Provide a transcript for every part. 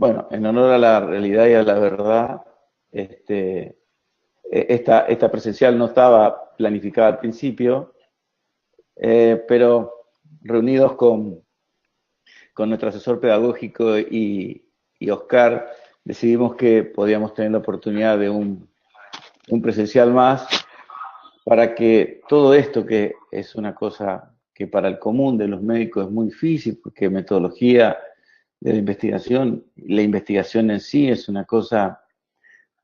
Bueno, en honor a la realidad y a la verdad, esta presencial no estaba planificada al principio, pero reunidos con nuestro asesor pedagógico y Oscar, decidimos que podíamos tener la oportunidad de un presencial más para que todo esto, que es una cosa que para el común de los médicos es muy difícil, porque metodología de la investigación en sí es una cosa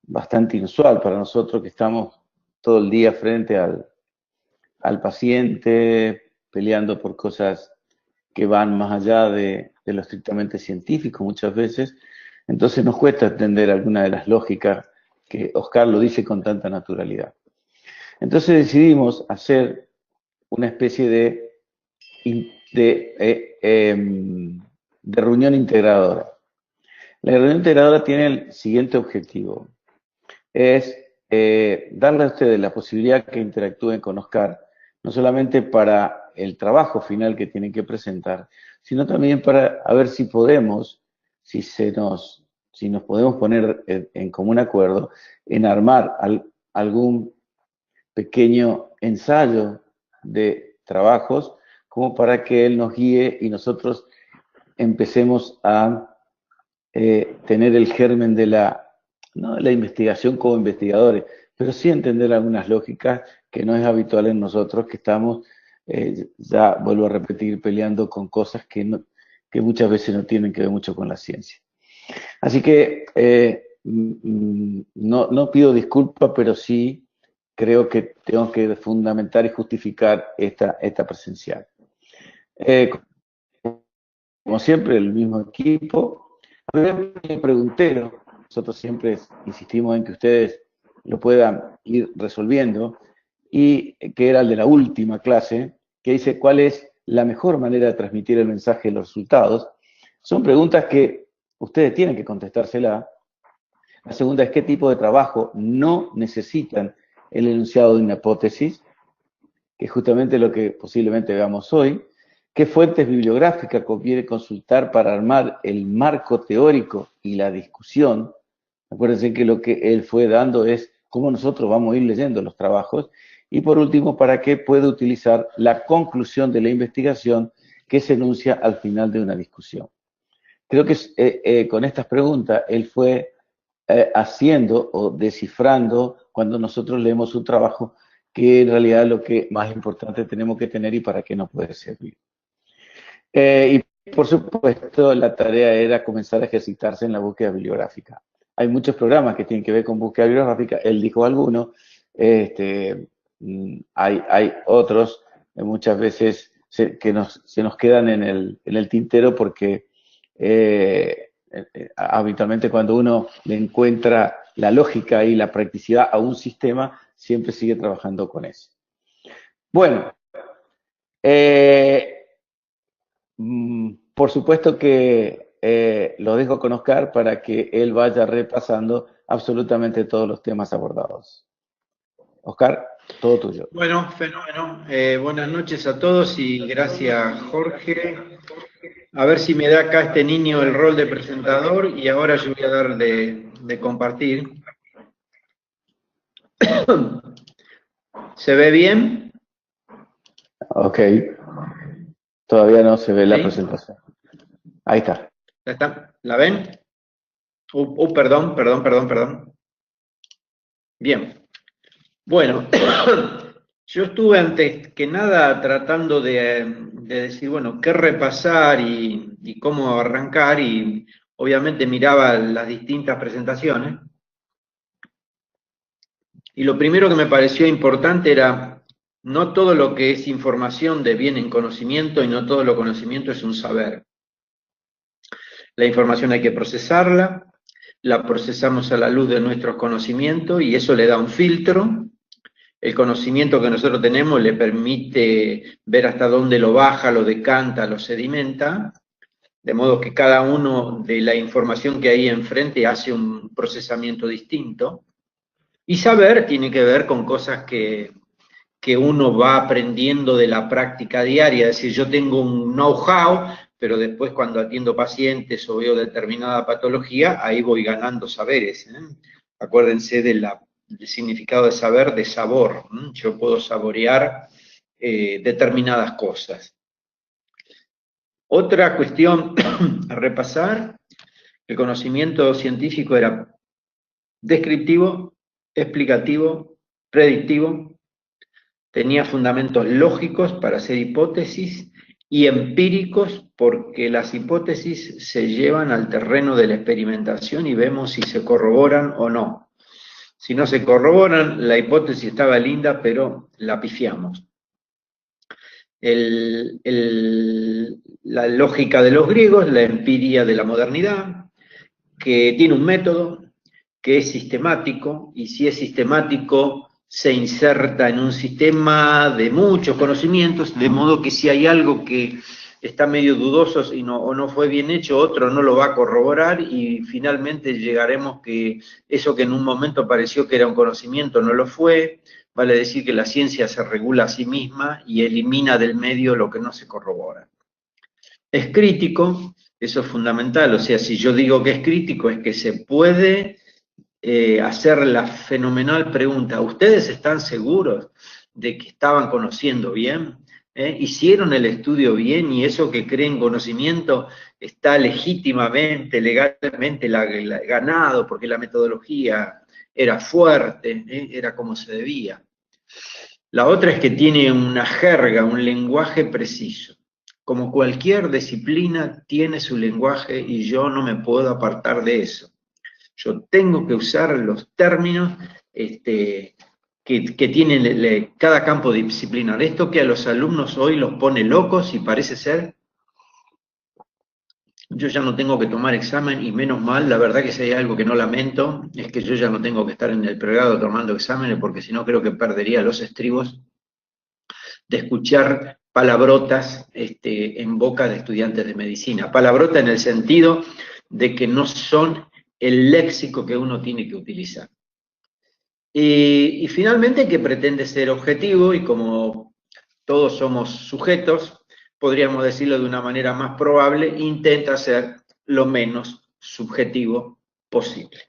bastante inusual para nosotros que estamos todo el día frente al paciente, peleando por cosas que van más allá de lo estrictamente científico muchas veces. Entonces nos cuesta entender alguna de las lógicas que Oscar lo dice con tanta naturalidad. Entonces decidimos hacer una especie de reunión integradora. La reunión integradora tiene el siguiente objetivo: es darle a ustedes la posibilidad que interactúen con Oscar, no solamente para el trabajo final que tienen que presentar, sino también para a ver si podemos, si nos podemos poner en común acuerdo en armar algún pequeño ensayo de trabajos como para que él nos guíe y nosotros empecemos a tener el germen no de la investigación como investigadores, pero sí entender algunas lógicas que no es habitual en nosotros, que estamos, ya vuelvo a repetir, peleando con cosas que muchas veces no tienen que ver mucho con la ciencia. Así que no pido disculpas, pero sí creo que tengo que fundamentar y justificar esta presencial. Como siempre, el mismo equipo. A ver, me pregunté, nosotros siempre insistimos en que ustedes lo puedan ir resolviendo, y que era el de la última clase, que dice cuál es la mejor manera de transmitir el mensaje de los resultados. Son preguntas que ustedes tienen que contestársela. La segunda es qué tipo de trabajo no necesitan el enunciado de una hipótesis, que es justamente lo que posiblemente veamos hoy. ¿Qué fuentes bibliográficas conviene consultar para armar el marco teórico y la discusión? Acuérdense que lo que él fue dando es cómo nosotros vamos a ir leyendo los trabajos. Y por último, para qué puede utilizar la conclusión de la investigación que se enuncia al final de una discusión. Creo que con estas preguntas él fue haciendo o descifrando cuando nosotros leemos un trabajo que en realidad es lo que más importante tenemos que tener y para qué nos puede servir. Y por supuesto la tarea era comenzar a ejercitarse en la búsqueda bibliográfica. Hay muchos programas que tienen que ver con búsqueda bibliográfica, él dijo algunos, hay otros, muchas veces se nos quedan en el tintero porque habitualmente cuando uno le encuentra la lógica y la practicidad a un sistema, siempre sigue trabajando con eso. Bueno, por supuesto que lo dejo con Oscar para que él vaya repasando absolutamente todos los temas abordados. Oscar, todo tuyo. Bueno, fenómeno. Buenas noches a todos y gracias, Jorge. A ver si me da acá este niño el rol de presentador y ahora yo voy a dar de compartir. ¿Se ve bien? Ok. Todavía no se ve la ¿Sí? presentación. Ahí está. ¿La está? ¿La ven? Perdón. Bien. Bueno, yo estuve antes que nada tratando de decir, bueno, qué repasar y cómo arrancar, y obviamente miraba las distintas presentaciones. Y lo primero que me pareció importante era, no todo lo que es información deviene en conocimiento y no todo lo conocimiento es un saber. La información hay que procesarla, la procesamos a la luz de nuestros conocimientos y eso le da un filtro. El conocimiento que nosotros tenemos le permite ver hasta dónde lo baja, lo decanta, lo sedimenta, de modo que cada uno de la información que hay enfrente hace un procesamiento distinto. Y saber tiene que ver con cosas que uno va aprendiendo de la práctica diaria, es decir, yo tengo un know-how, pero después cuando atiendo pacientes o veo determinada patología, ahí voy ganando saberes. Acuérdense del significado de saber, de sabor. Yo puedo saborear determinadas cosas. Otra cuestión a repasar, el conocimiento científico era descriptivo, explicativo, predictivo, tenía fundamentos lógicos para hacer hipótesis y empíricos porque las hipótesis se llevan al terreno de la experimentación y vemos si se corroboran o no. Si no se corroboran, la hipótesis estaba linda, pero la pifiamos. La lógica de los griegos, la empiria de la modernidad, que tiene un método, que es sistemático, y si es sistemático se inserta en un sistema de muchos conocimientos, de modo que si hay algo que está medio dudoso o no fue bien hecho, otro no lo va a corroborar y finalmente llegaremos que eso que en un momento pareció que era un conocimiento no lo fue, vale decir que la ciencia se regula a sí misma y elimina del medio lo que no se corrobora. Es crítico, eso es fundamental, o sea, si yo digo que es crítico es que se puede hacer la fenomenal pregunta, ¿ustedes están seguros de que estaban conociendo bien? ¿Hicieron el estudio bien y eso que creen conocimiento está legítimamente, legalmente ganado porque la metodología era fuerte, era como se debía? La otra es que tiene una jerga, un lenguaje preciso. Como cualquier disciplina tiene su lenguaje y yo no me puedo apartar de eso. Yo tengo que usar los términos que tiene cada campo disciplinar. Esto que a los alumnos hoy los pone locos y parece ser, yo ya no tengo que tomar examen y menos mal, la verdad que si hay algo que no lamento, es que yo ya no tengo que estar en el pregrado tomando exámenes porque si no creo que perdería los estribos de escuchar palabrotas en boca de estudiantes de medicina. Palabrota en el sentido de que no son el léxico que uno tiene que utilizar. Y finalmente que pretende ser objetivo y como todos somos sujetos, podríamos decirlo de una manera más probable, intenta ser lo menos subjetivo posible.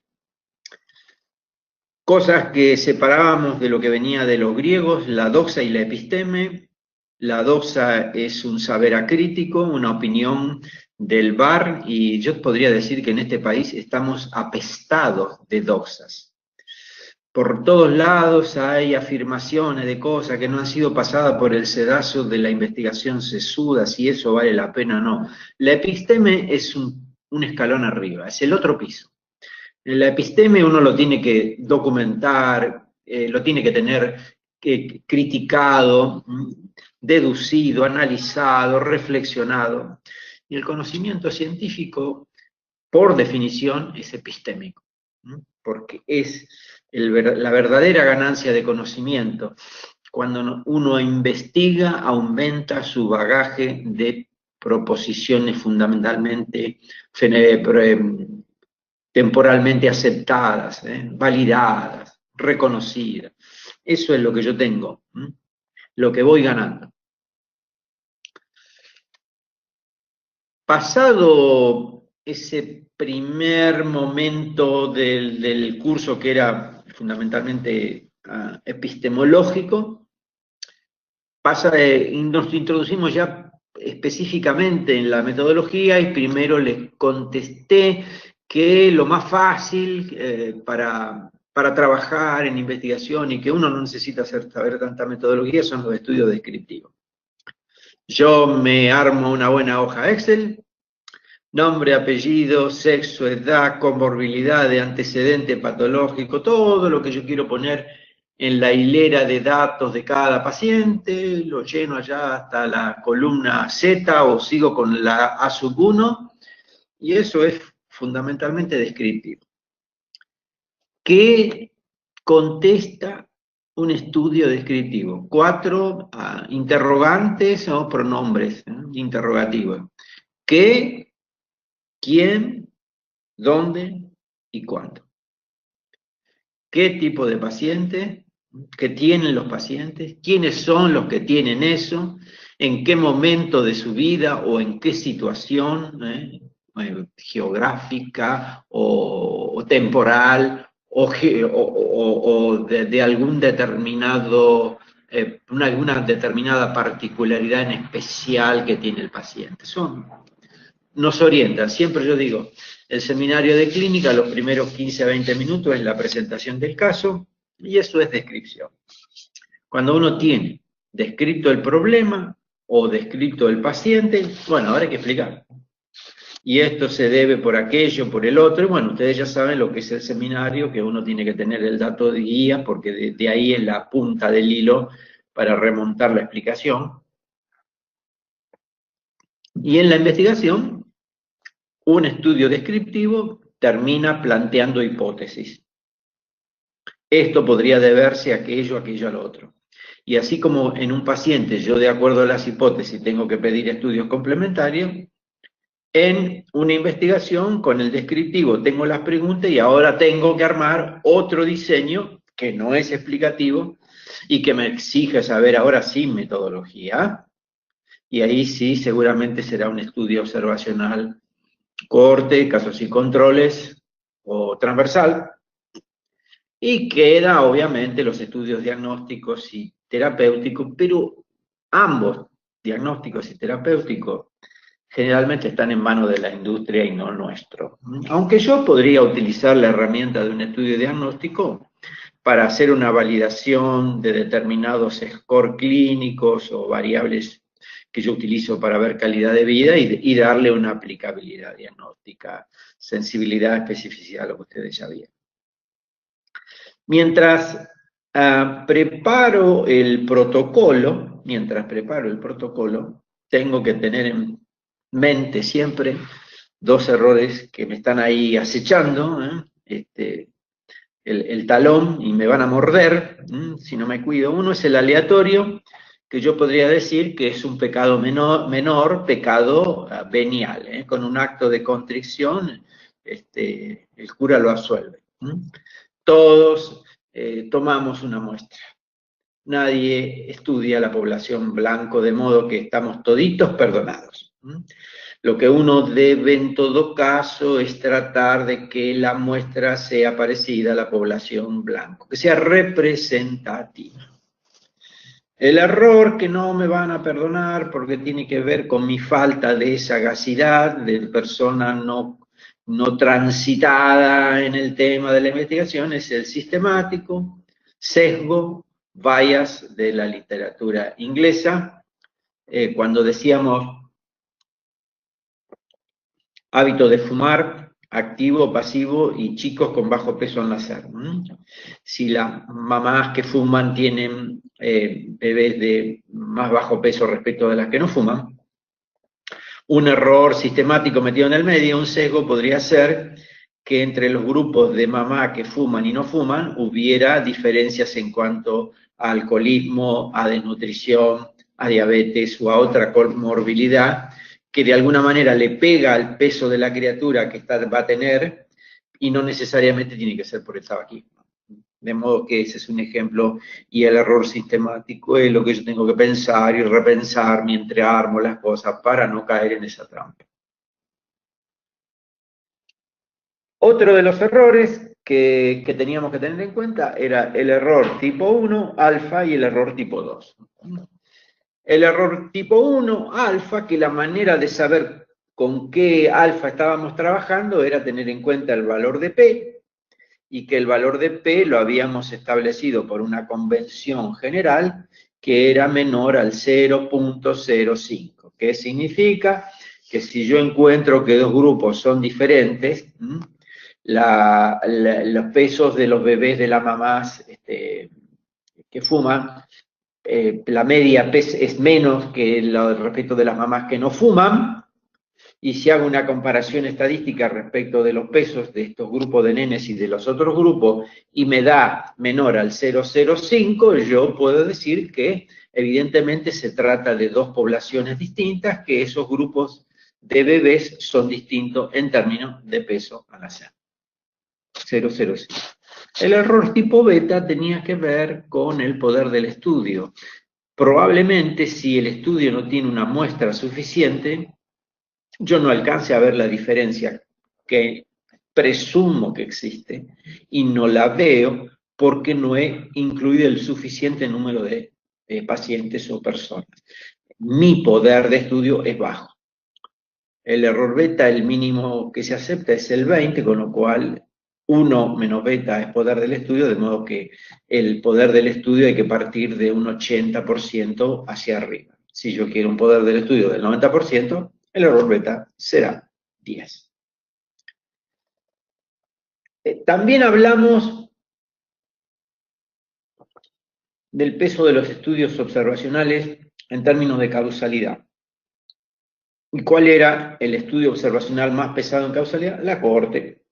Cosas que separábamos de lo que venía de los griegos, la doxa y la episteme. La doxa es un saber acrítico, una opinión del VAR, y yo podría decir que en este país estamos apestados de doxas. Por todos lados hay afirmaciones de cosas que no han sido pasadas por el sedazo de la investigación sesuda, si eso vale la pena o no. La episteme es un escalón arriba, es el otro piso. La episteme uno lo tiene que documentar, lo tiene que tener criticado, deducido, analizado, reflexionado. Y el conocimiento científico, por definición, es epistémico, porque es la verdadera ganancia de conocimiento. Cuando uno investiga, aumenta su bagaje de proposiciones fundamentalmente temporalmente aceptadas, validadas, reconocidas. Eso es lo que yo tengo, lo que voy ganando. Pasado ese primer momento del curso que era fundamentalmente epistemológico, nos introducimos ya específicamente en la metodología y primero les contesté que lo más fácil para trabajar en investigación y que uno no necesita saber tanta metodología son los estudios descriptivos. Yo me armo una buena hoja Excel, nombre, apellido, sexo, edad, comorbilidad, de antecedente patológico, todo lo que yo quiero poner en la hilera de datos de cada paciente, lo lleno allá hasta la columna Z o sigo con la A1, y eso es fundamentalmente descriptivo. ¿Qué contesta un estudio descriptivo? 4 interrogantes o pronombres interrogativos. ¿Qué, quién, dónde y cuándo? ¿Qué tipo de paciente? ¿Qué tienen los pacientes? ¿Quiénes son los que tienen eso? en qué momento de su vida o en qué situación geográfica o temporal o de algún determinado, alguna determinada particularidad en especial que tiene el paciente. Nos orienta. Siempre yo digo, el seminario de clínica, los primeros 15 a 20 minutos es la presentación del caso y eso es descripción. Cuando uno tiene descrito el problema o descrito el paciente, bueno, ahora hay que explicar. Y esto se debe por aquello, por el otro, y bueno, ustedes ya saben lo que es el seminario, que uno tiene que tener el dato de guía, porque de ahí es la punta del hilo para remontar la explicación. Y en la investigación, un estudio descriptivo termina planteando hipótesis. Esto podría deberse a aquello, a lo otro. Y así como en un paciente, yo de acuerdo a las hipótesis tengo que pedir estudios complementarios, en una investigación con el descriptivo tengo las preguntas y ahora tengo que armar otro diseño que no es explicativo y que me exige saber ahora sí metodología. Y ahí sí seguramente será un estudio observacional corte, casos y controles o transversal. Y queda obviamente los estudios diagnósticos y terapéuticos, pero ambos diagnósticos y terapéuticos generalmente están en manos de la industria y no nuestro. Aunque yo podría utilizar la herramienta de un estudio diagnóstico para hacer una validación de determinados scores clínicos o variables que yo utilizo para ver calidad de vida y darle una aplicabilidad diagnóstica, sensibilidad, especificidad, lo que ustedes ya vieron. Mientras preparo el protocolo, tengo que tener en mente siempre dos errores que me están ahí acechando, el talón y me van a morder si no me cuido. Uno es el aleatorio, que yo podría decir que es un pecado menor pecado venial, con un acto de contrición el cura lo absuelve. Todos tomamos una muestra. Nadie estudia la población blanco, de modo que estamos toditos perdonados. Lo que uno debe en todo caso es tratar de que la muestra sea parecida a la población blanco, que sea representativa. El error que no me van a perdonar porque tiene que ver con mi falta de sagacidad, de persona no transitada en el tema de la investigación, es el sistemático, sesgo, bias de la literatura inglesa. Cuando decíamos hábito de fumar, activo, pasivo y chicos con bajo peso al nacer. Si las mamás que fuman tienen bebés de más bajo peso respecto de las que no fuman, un error sistemático metido en el medio, un sesgo podría ser que entre los grupos de mamá que fuman y no fuman hubiera diferencias en cuanto a alcoholismo, a desnutrición, a diabetes o a otra comorbilidad que de alguna manera le pega al peso de la criatura que va a tener y no necesariamente tiene que ser por el tabaquismo. De modo que ese es un ejemplo y el error sistemático es lo que yo tengo que pensar y repensar mientras armo las cosas para no caer en esa trampa. Otro de los errores que teníamos que tener en cuenta era el error tipo 1, alfa, y el error tipo 2. El error tipo 1, alfa, que la manera de saber con qué alfa estábamos trabajando era tener en cuenta el valor de P, y que el valor de P lo habíamos establecido por una convención general que era menor al 0.05. ¿Qué significa? Que si yo encuentro que dos grupos son diferentes, los pesos de los bebés de las mamás que fuman, la media es menos que respecto de las mamás que no fuman, y si hago una comparación estadística respecto de los pesos de estos grupos de nenes y de los otros grupos, y me da menor al 0,05, yo puedo decir que evidentemente se trata de dos poblaciones distintas, que esos grupos de bebés son distintos en términos de peso al nacer. 0,05. El error tipo beta tenía que ver con el poder del estudio. probablemente si el estudio no tiene una muestra suficiente, yo no alcance a ver la diferencia que presumo que existe y no la veo porque no he incluido el suficiente número de pacientes o personas. Mi poder de estudio es bajo. El error beta, el mínimo que se acepta es el 20, con lo cual 1 menos beta es poder del estudio, de modo que el poder del estudio hay que partir de un 80% hacia arriba. Si yo quiero un poder del estudio del 90%, el error beta será 10. También hablamos del peso de los estudios observacionales en términos de causalidad. ¿Y cuál era el estudio observacional más pesado en causalidad? La cohorte,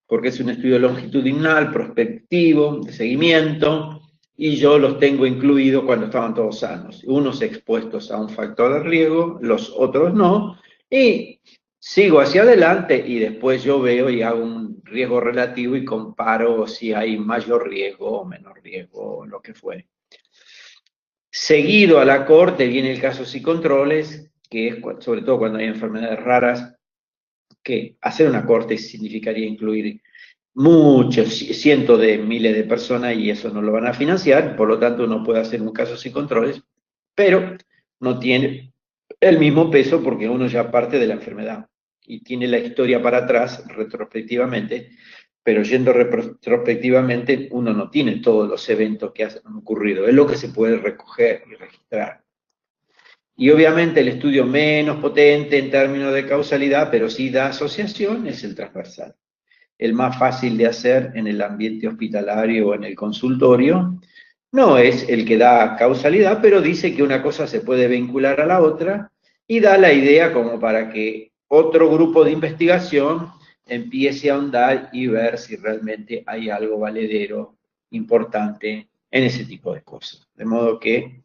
porque es un estudio longitudinal, prospectivo, de seguimiento, y yo los tengo incluidos cuando estaban todos sanos. Unos expuestos a un factor de riesgo, los otros no, y sigo hacia adelante y después yo veo y hago un riesgo relativo y comparo si hay mayor riesgo o menor riesgo, lo que fuere. Seguido a la cohorte viene el caso y controles, que es sobre todo cuando hay enfermedades raras, que hacer una cohorte significaría incluir muchos, cientos de miles de personas y eso no lo van a financiar, por lo tanto uno puede hacer un caso y controles, pero no tiene el mismo peso porque uno ya parte de la enfermedad y tiene la historia para atrás retrospectivamente, pero yendo retrospectivamente uno no tiene todos los eventos que han ocurrido, es lo que se puede recoger y registrar. Y obviamente el estudio menos potente en términos de causalidad, pero sí da asociación, es el transversal. El más fácil de hacer en el ambiente hospitalario o en el consultorio, no es el que da causalidad, pero dice que una cosa se puede vincular a la otra y da la idea como para que otro grupo de investigación empiece a ahondar y ver si realmente hay algo valedero, importante en ese tipo de cosas. De modo que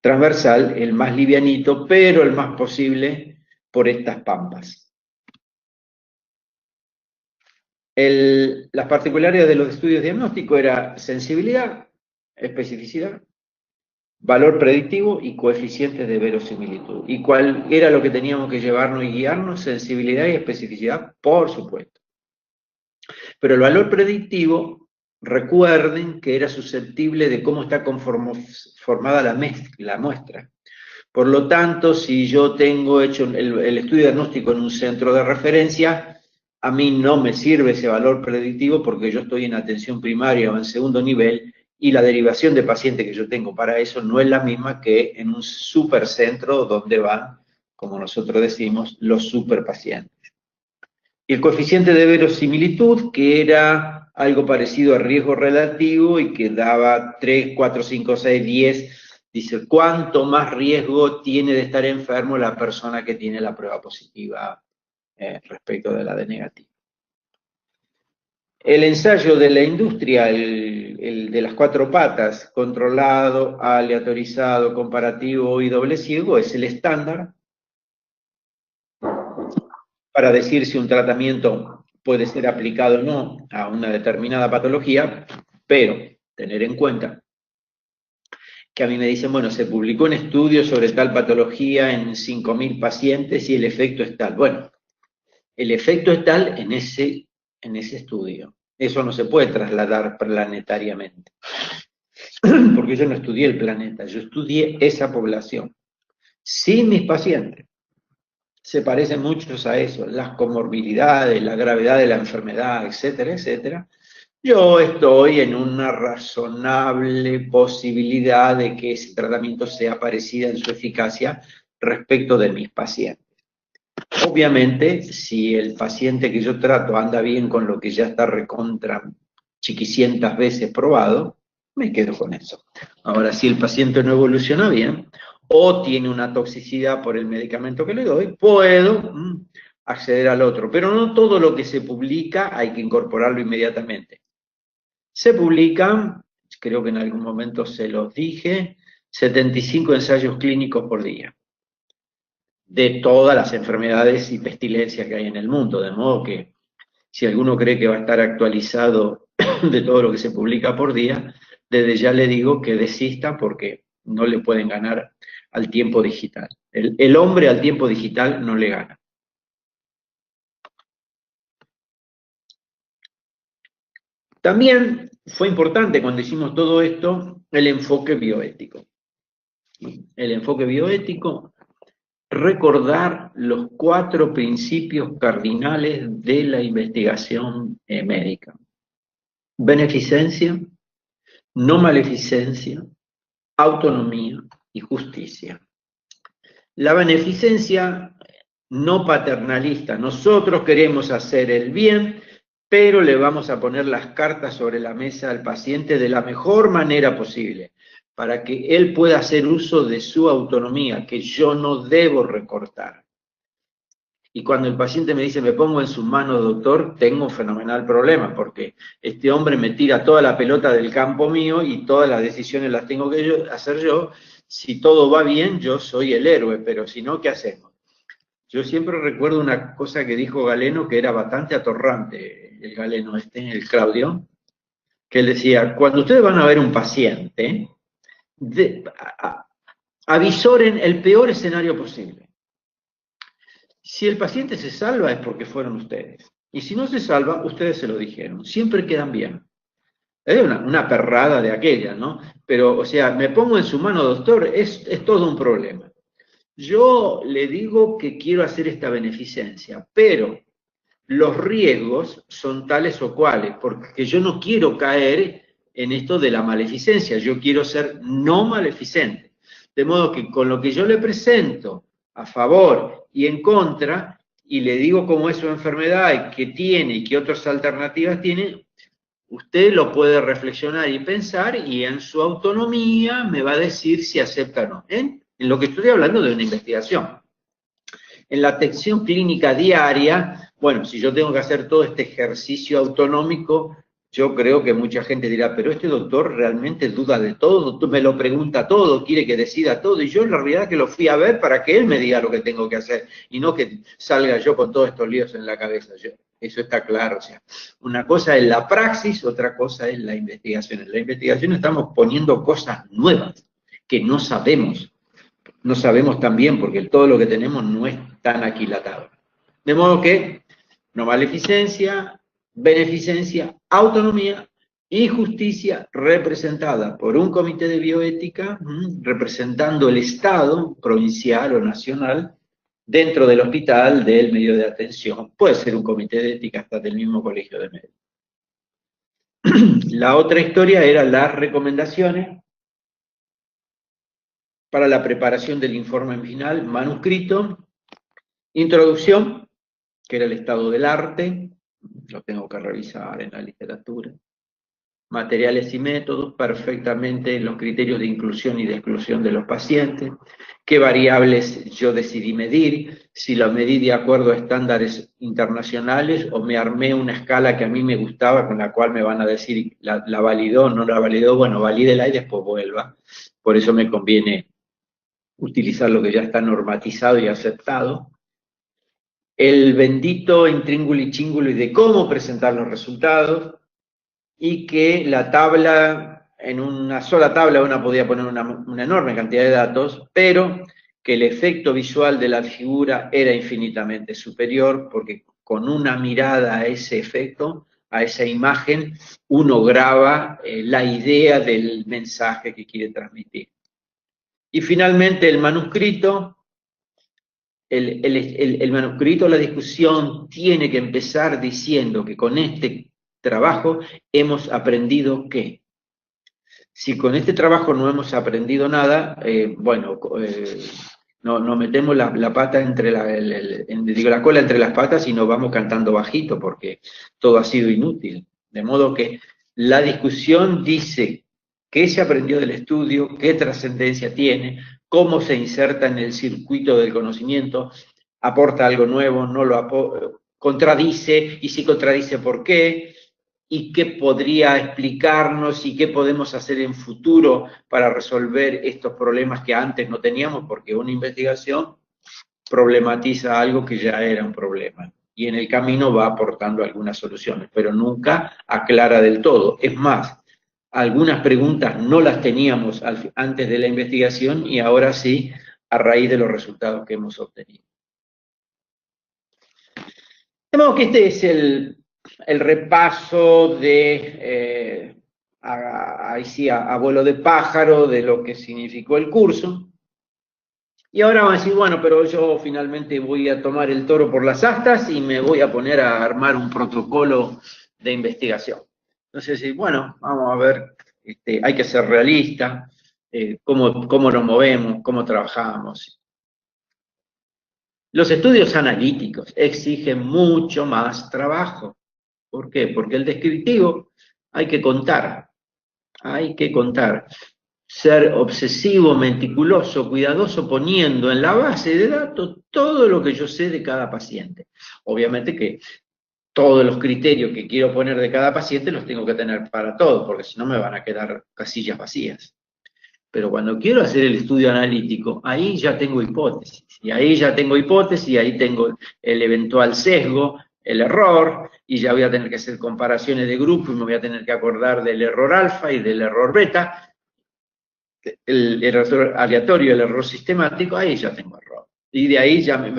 transversal, el más livianito, pero el más posible por estas pampas. Las particularidades de los estudios diagnósticos eran sensibilidad, especificidad, valor predictivo y coeficientes de verosimilitud. ¿Y cuál era lo que teníamos que llevarnos y guiarnos? Sensibilidad y especificidad, por supuesto. Pero el valor predictivo, recuerden que era susceptible de cómo está formada la muestra. Por lo tanto, si yo tengo hecho el estudio diagnóstico en un centro de referencia, a mí no me sirve ese valor predictivo porque yo estoy en atención primaria o en segundo nivel y la derivación de pacientes que yo tengo para eso no es la misma que en un supercentro donde van, como nosotros decimos, los superpacientes. Y el coeficiente de verosimilitud, que era algo parecido a riesgo relativo y que daba 3, 4, 5, 6, 10, dice, ¿cuánto más riesgo tiene de estar enfermo la persona que tiene la prueba positiva respecto de la de negativa? El ensayo de la industria, el de las 4 patas, controlado, aleatorizado, comparativo y doble ciego, es el estándar para decir si un tratamiento puede ser aplicado o no a una determinada patología, pero tener en cuenta que a mí me dicen, bueno, se publicó un estudio sobre tal patología en 5.000 pacientes y el efecto es tal. Bueno, el efecto es tal en ese estudio. Eso no se puede trasladar planetariamente. Porque yo no estudié el planeta, yo estudié esa población. Si mis pacientes se parecen muchos a eso, las comorbilidades, la gravedad de la enfermedad, etcétera, etcétera, yo estoy en una razonable posibilidad de que ese tratamiento sea parecida en su eficacia respecto de mis pacientes. Obviamente, si el paciente que yo trato anda bien con lo que ya está recontra chiquicientas veces probado, me quedo con eso. Ahora, si el paciente no evoluciona bien, o tiene una toxicidad por el medicamento que le doy, puedo acceder al otro. Pero no todo lo que se publica hay que incorporarlo inmediatamente. Se publican, creo que en algún momento se los dije, 75 ensayos clínicos por día, de todas las enfermedades y pestilencias que hay en el mundo, de modo que si alguno cree que va a estar actualizado de todo lo que se publica por día, desde ya le digo que desista porque no le pueden ganar al tiempo digital. El hombre al tiempo digital no le gana. También fue importante cuando hicimos todo esto el enfoque bioético. El enfoque bioético, recordar los 4 principios cardinales de la investigación médica. Beneficencia, no maleficencia, autonomía y justicia. La beneficencia no paternalista. Nosotros queremos hacer el bien, pero le vamos a poner las cartas sobre la mesa al paciente de la mejor manera posible, para que él pueda hacer uso de su autonomía, que yo no debo recortar. Y cuando el paciente me dice, me pongo en sus manos, doctor, tengo un fenomenal problema, porque este hombre me tira toda la pelota del campo mío y todas las decisiones las tengo que hacer yo. Si todo va bien, yo soy el héroe, pero si no, ¿qué hacemos? Yo siempre recuerdo una cosa que dijo Galeno, que era bastante atorrante, el Galeno el Claudio, que él decía, cuando ustedes van a ver un paciente, avisoren el peor escenario posible. Si el paciente se salva es porque fueron ustedes. Y si no se salva, ustedes se lo dijeron. Siempre quedan bien. Es una perrada de aquella, ¿no? Pero, o sea, me pongo en su mano, doctor, es todo un problema. Yo le digo que quiero hacer esta beneficencia, pero los riesgos son tales o cuales, porque yo no quiero caer en esto de la maleficencia, yo quiero ser no maleficente. De modo que con lo que yo le presento a favor y en contra, y le digo cómo es su enfermedad y qué tiene y qué otras alternativas tiene, usted lo puede reflexionar y pensar y en su autonomía me va a decir si acepta o no. En lo que estoy hablando de una investigación. En la atención clínica diaria, bueno, si yo tengo que hacer todo este ejercicio autonómico, yo creo que mucha gente dirá, pero este doctor realmente duda de todo, me lo pregunta todo, quiere que decida todo, y yo en la realidad que lo fui a ver para que él me diga lo que tengo que hacer, y no que salga yo con todos estos líos en la cabeza. Eso está claro, o sea, una cosa es la praxis, otra cosa es la investigación. En la investigación estamos poniendo cosas nuevas que no sabemos tan bien, porque todo lo que tenemos no es tan aquilatado. De modo que, no maleficencia, beneficencia, autonomía y justicia representada por un comité de bioética, representando el Estado, provincial o nacional, dentro del hospital, del medio de atención. Puede ser un comité de ética hasta del mismo colegio de médicos. La otra historia era las recomendaciones para la preparación del informe final, manuscrito, introducción, que era el estado del arte, lo tengo que revisar en la literatura, materiales y métodos, perfectamente los criterios de inclusión y de exclusión de los pacientes, qué variables yo decidí medir, si la medí de acuerdo a estándares internacionales o me armé una escala que a mí me gustaba, con la cual me van a decir, la validó, no la validó, bueno, valídela y después vuelva. Por eso me conviene utilizar lo que ya está normatizado y aceptado. El bendito intríngulo y chíngulo y de cómo presentar los resultados, y que la tabla, en una sola tabla uno podía poner una enorme cantidad de datos, pero que el efecto visual de la figura era infinitamente superior, porque con una mirada a ese efecto, a esa imagen, uno graba la idea del mensaje que quiere transmitir. Y finalmente el manuscrito, el manuscrito, la discusión tiene que empezar diciendo que con este trabajo hemos aprendido ¿qué? Si con este trabajo no hemos aprendido nada, no metemos la pata entre la cola entre las patas y nos vamos cantando bajito porque todo ha sido inútil. De modo que la discusión dice qué se aprendió del estudio, qué trascendencia tiene, cómo se inserta en el circuito del conocimiento, aporta algo nuevo, no lo contradice, y si contradice, ¿por qué? Y qué podría explicarnos y qué podemos hacer en futuro para resolver estos problemas que antes no teníamos, porque una investigación problematiza algo que ya era un problema. Y en el camino va aportando algunas soluciones, pero nunca aclara del todo. Es más, Algunas preguntas no las teníamos antes de la investigación y ahora sí, a raíz de los resultados que hemos obtenido. De modo que este es el repaso de, ahí sí, a vuelo de pájaro, de lo que significó el curso. Y ahora van a decir, bueno, pero yo finalmente voy a tomar el toro por las astas y me voy a poner a armar un protocolo de investigación. Entonces, bueno, vamos a ver, hay que ser realista, cómo nos movemos, cómo trabajamos. Los estudios analíticos exigen mucho más trabajo. ¿Por qué? Porque el descriptivo hay que contar, ser obsesivo, meticuloso, cuidadoso, poniendo en la base de datos todo lo que yo sé de cada paciente. Obviamente que todos los criterios que quiero poner de cada paciente los tengo que tener para todos, porque si no me van a quedar casillas vacías. Pero cuando quiero hacer el estudio analítico, ahí ya tengo hipótesis. Y ahí ya tengo hipótesis, y ahí tengo el eventual sesgo, el error, y ya voy a tener que hacer comparaciones de grupos, y me voy a tener que acordar del error alfa y del error beta, el error aleatorio, el error sistemático, ahí ya tengo error. Y de ahí ya me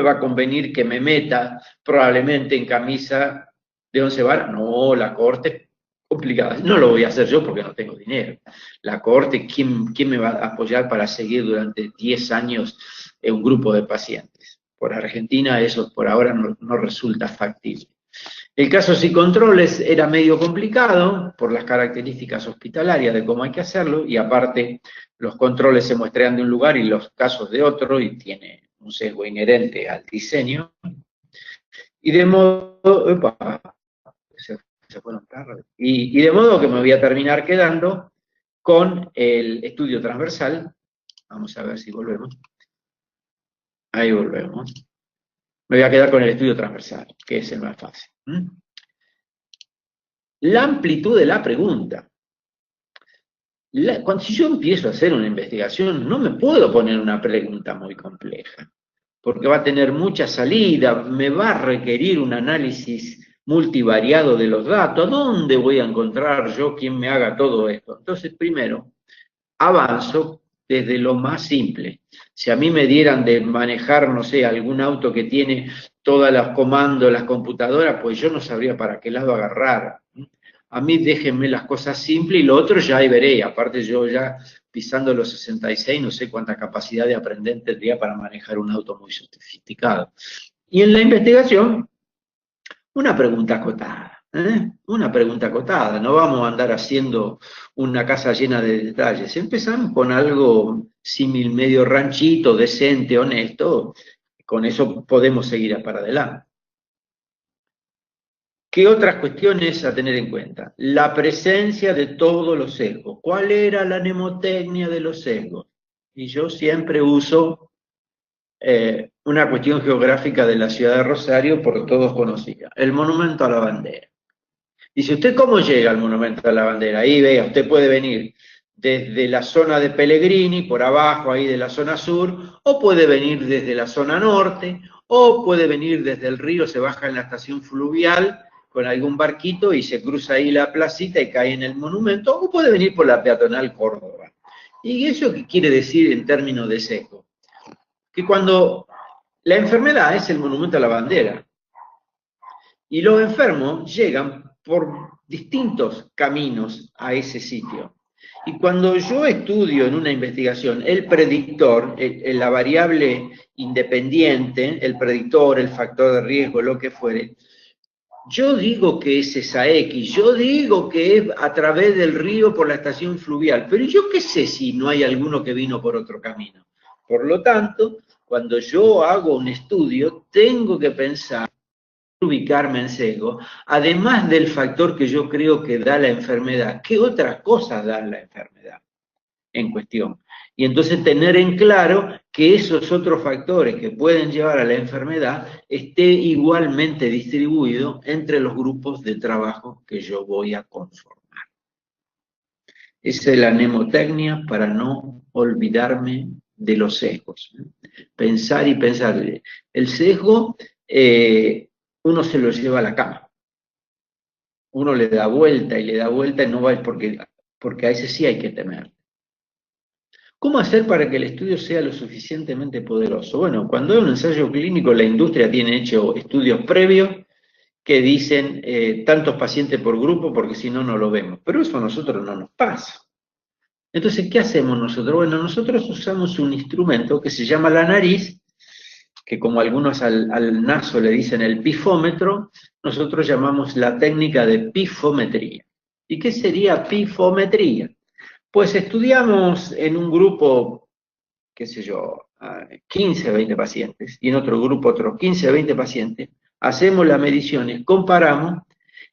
va a convenir que me meta probablemente en camisa de 11 varas. No, la corte complicada. No lo voy a hacer yo porque no tengo dinero. La corte, ¿quién me va a apoyar para seguir durante 10 años en un grupo de pacientes? Por Argentina eso por ahora no resulta factible. El caso sin controles era medio complicado por las características hospitalarias de cómo hay que hacerlo, y aparte los controles se muestran de un lugar y los casos de otro, y tiene un sesgo inherente al diseño. Y de modo, se fueron tarde. Y de modo que me voy a terminar quedando con el estudio transversal. Vamos a ver si volvemos. Ahí volvemos. Me voy a quedar con el estudio transversal, que es el más fácil. La amplitud de la pregunta. Si yo empiezo a hacer una investigación, no me puedo poner una pregunta muy compleja, porque va a tener mucha salida, me va a requerir un análisis multivariado de los datos. ¿Dónde voy a encontrar yo quien me haga todo esto? Entonces, primero, avanzo desde lo más simple. Si a mí me dieran de manejar, no sé, algún auto que tiene todos los comandos, las computadoras, pues yo no sabría para qué lado agarrar. A mí déjenme las cosas simples y lo otro ya ahí veré. Aparte yo ya pisando los 66 no sé cuánta capacidad de aprender tendría para manejar un auto muy sofisticado. Y en la investigación, una pregunta acotada. Una pregunta acotada. No vamos a andar haciendo una casa llena de detalles. Empezamos con algo símil, medio ranchito, decente, honesto. Con eso podemos seguir para adelante. ¿Qué otras cuestiones a tener en cuenta? La presencia de todos los sesgos. ¿Cuál era la mnemotecnia de los sesgos? Y yo siempre uso una cuestión geográfica de la ciudad de Rosario, por todos conocida, el Monumento a la Bandera. Dice, ¿usted cómo llega al Monumento a la Bandera? Ahí vea, usted puede venir desde la zona de Pellegrini, por abajo ahí de la zona sur, o puede venir desde la zona norte, o puede venir desde el río, se baja en la estación fluvial con algún barquito y se cruza ahí la placita y cae en el monumento, o puede venir por la peatonal Córdoba. ¿Y eso qué quiere decir en términos de sesgo? Que cuando la enfermedad es el Monumento a la Bandera, y los enfermos llegan por distintos caminos a ese sitio. Y cuando yo estudio en una investigación el predictor, la variable independiente, el predictor, el factor de riesgo, lo que fuere, yo digo que es esa X, yo digo que es a través del río por la estación fluvial, pero yo qué sé si no hay alguno que vino por otro camino. Por lo tanto, cuando yo hago un estudio, tengo que pensar, ubicarme en sesgo, además del factor que yo creo que da la enfermedad, ¿qué otras cosas dan la enfermedad en cuestión? Y entonces tener en claro que esos otros factores que pueden llevar a la enfermedad esté igualmente distribuido entre los grupos de trabajo que yo voy a conformar. Esa es la mnemotecnia para no olvidarme de los sesgos. Pensar y pensar. El sesgo uno se lo lleva a la cama. uno le da vuelta y no va porque a ese sí hay que temer. ¿Cómo hacer para que el estudio sea lo suficientemente poderoso? Bueno, cuando hay un ensayo clínico, la industria tiene hecho estudios previos que dicen tantos pacientes por grupo, porque si no, no lo vemos. Pero eso a nosotros no nos pasa. Entonces, ¿qué hacemos nosotros? Bueno, nosotros usamos un instrumento que se llama la nariz, que como algunos al naso le dicen el pifómetro, nosotros llamamos la técnica de pifometría. ¿Y qué sería pifometría? Pues estudiamos en un grupo, qué sé yo, 15, 20 pacientes, y en otro grupo otros 15, 20 pacientes, hacemos las mediciones, comparamos,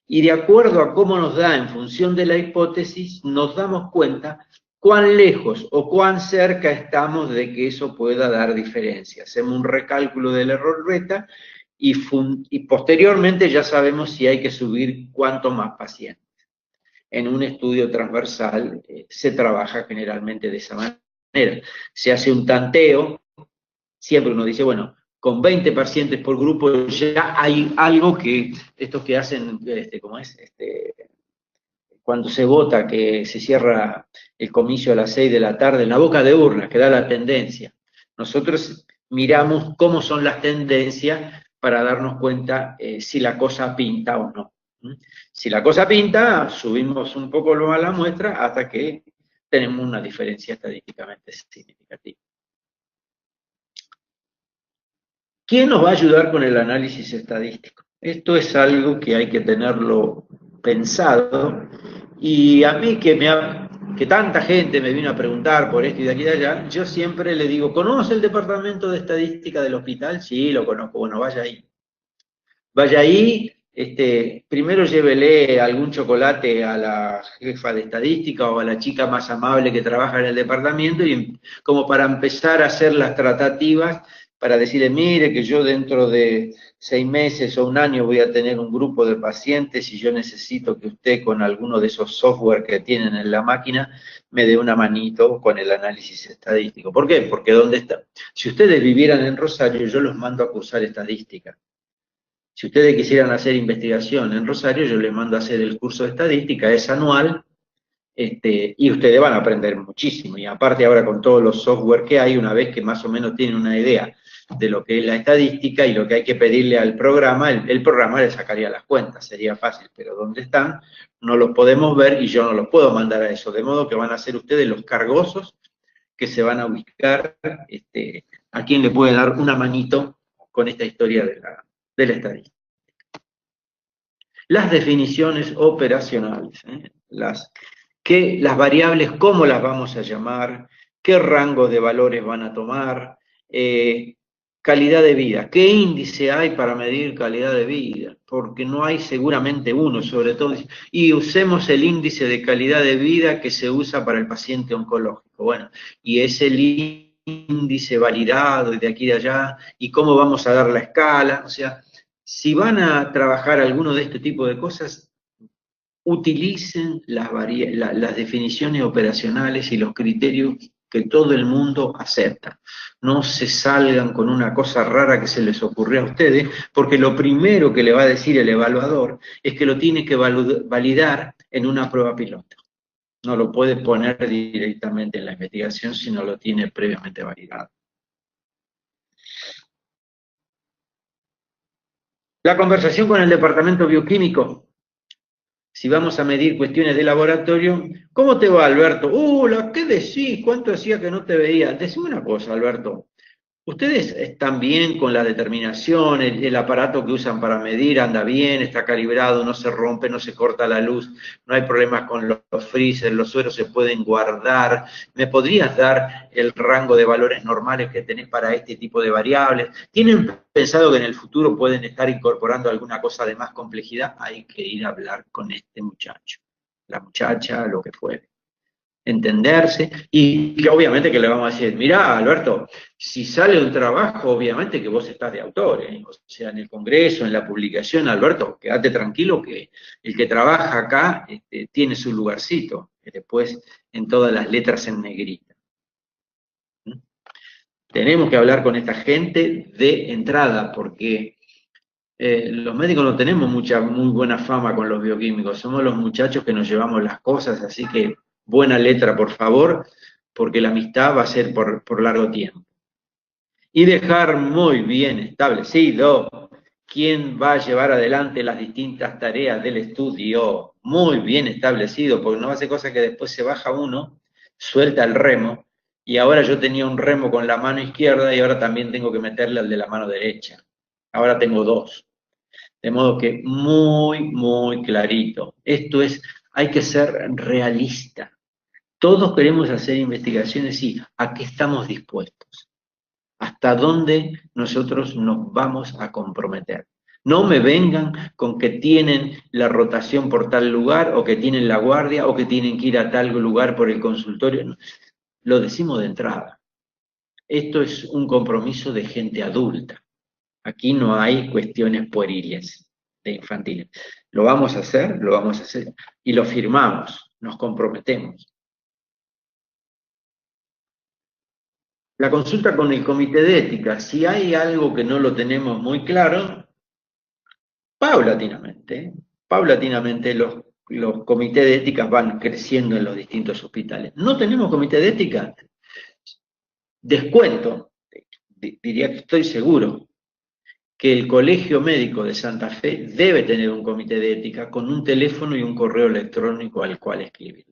y de acuerdo a cómo nos da en función de la hipótesis, nos damos cuenta cuán lejos o cuán cerca estamos de que eso pueda dar diferencia. Hacemos un recálculo del error beta y posteriormente ya sabemos si hay que subir cuánto más pacientes. En un estudio transversal se trabaja generalmente de esa manera. Se hace un tanteo, siempre uno dice, bueno, con 20 pacientes por grupo ya hay algo que, estos que hacen, cuando se vota, que se cierra el comicio a las 6 de la tarde, en la boca de urna, que da la tendencia. Nosotros miramos cómo son las tendencias para darnos cuenta si la cosa pinta o no. Si la cosa pinta, subimos un poco a la muestra hasta que tenemos una diferencia estadísticamente significativa. ¿Quién nos va a ayudar con el análisis estadístico? Esto es algo que hay que tenerlo pensado, y a mí que tanta gente me vino a preguntar por esto y de aquí y de allá, yo siempre le digo, ¿conoce el departamento de estadística del hospital? Sí, lo conozco. Bueno, vaya ahí. Vaya ahí, primero llévele algún chocolate a la jefa de estadística o a la chica más amable que trabaja en el departamento, y como para empezar a hacer las tratativas, para decirle, mire, que yo dentro de 6 meses o un año voy a tener un grupo de pacientes y yo necesito que usted con alguno de esos software que tienen en la máquina me dé una manito con el análisis estadístico. ¿Por qué? Porque ¿dónde está? Si ustedes vivieran en Rosario, yo los mando a cursar estadística. Si ustedes quisieran hacer investigación en Rosario, yo les mando a hacer el curso de estadística, es anual, y ustedes van a aprender muchísimo. Y aparte ahora con todos los software que hay, una vez que más o menos tienen una idea de lo que es la estadística y lo que hay que pedirle al programa, el programa le sacaría las cuentas, sería fácil, pero ¿dónde están? No los podemos ver y yo no los puedo mandar a eso, de modo que van a ser ustedes los cargosos que se van a ubicar a quien le puede dar una manito con esta historia de la estadística. Las definiciones operacionales, las variables, cómo las vamos a llamar, qué rangos de valores van a tomar, calidad de vida, qué índice hay para medir calidad de vida, porque no hay seguramente uno, sobre todo, y usemos el índice de calidad de vida que se usa para el paciente oncológico. Bueno, y es el índice validado y de aquí y de allá, y cómo vamos a dar la escala, o sea, si van a trabajar alguno de este tipo de cosas, utilicen las definiciones operacionales y los criterios que todo el mundo acepta. No se salgan con una cosa rara que se les ocurrió a ustedes, porque lo primero que le va a decir el evaluador es que lo tiene que validar en una prueba piloto. No lo puede poner directamente en la investigación si no lo tiene previamente validado. La conversación con el departamento bioquímico. Si vamos a medir cuestiones de laboratorio, ¿cómo te va, Alberto? ¿Qué decís? ¿Cuánto hacía que no te veía? Decime una cosa, Alberto. ¿Ustedes están bien con la determinación? El aparato que usan para medir anda bien, está calibrado, no se rompe, no se corta la luz, no hay problemas con los freezers, los sueros se pueden guardar? ¿Me podrías dar el rango de valores normales que tenés para este tipo de variables? ¿Tienen pensado que en el futuro pueden estar incorporando alguna cosa de más complejidad? Hay que ir a hablar con este muchacho, la muchacha, lo que fuere. Entenderse, y que obviamente que le vamos a decir, mirá, Alberto, si sale un trabajo, obviamente que vos estás de autor, o sea, en el congreso, en la publicación, Alberto, quédate tranquilo que el que trabaja acá tiene su lugarcito, después en todas las letras en negrita. Tenemos que hablar con esta gente de entrada, porque Los médicos no tenemos muy buena fama con los bioquímicos, somos los muchachos que nos llevamos las cosas, así que buena letra, por favor, porque la amistad va a ser por largo tiempo. Y dejar muy bien establecido quién va a llevar adelante las distintas tareas del estudio, muy bien establecido, porque no hace cosa que después se baja uno, suelta el remo, y ahora yo tenía un remo con la mano izquierda y ahora también tengo que meterle al de la mano derecha. Ahora tengo dos. De modo que muy clarito. Esto es, hay que ser realista. Todos queremos hacer investigaciones y ¿a qué estamos dispuestos? ¿Hasta dónde nosotros nos vamos a comprometer? No me vengan con que tienen la rotación por tal lugar, o que tienen la guardia, o que tienen que ir a tal lugar por el consultorio. Lo decimos de entrada. Esto es un compromiso de gente adulta. Aquí no hay cuestiones pueriles de infantiles. Lo vamos a hacer y lo firmamos, nos comprometemos. La consulta con el comité de ética, si hay algo que no lo tenemos muy claro, paulatinamente los comités de ética van creciendo en los distintos hospitales. ¿No tenemos comité de ética? Descuento, diría que estoy seguro, que el Colegio Médico de Santa Fe debe tener un comité de ética con un teléfono y un correo electrónico al cual escribir.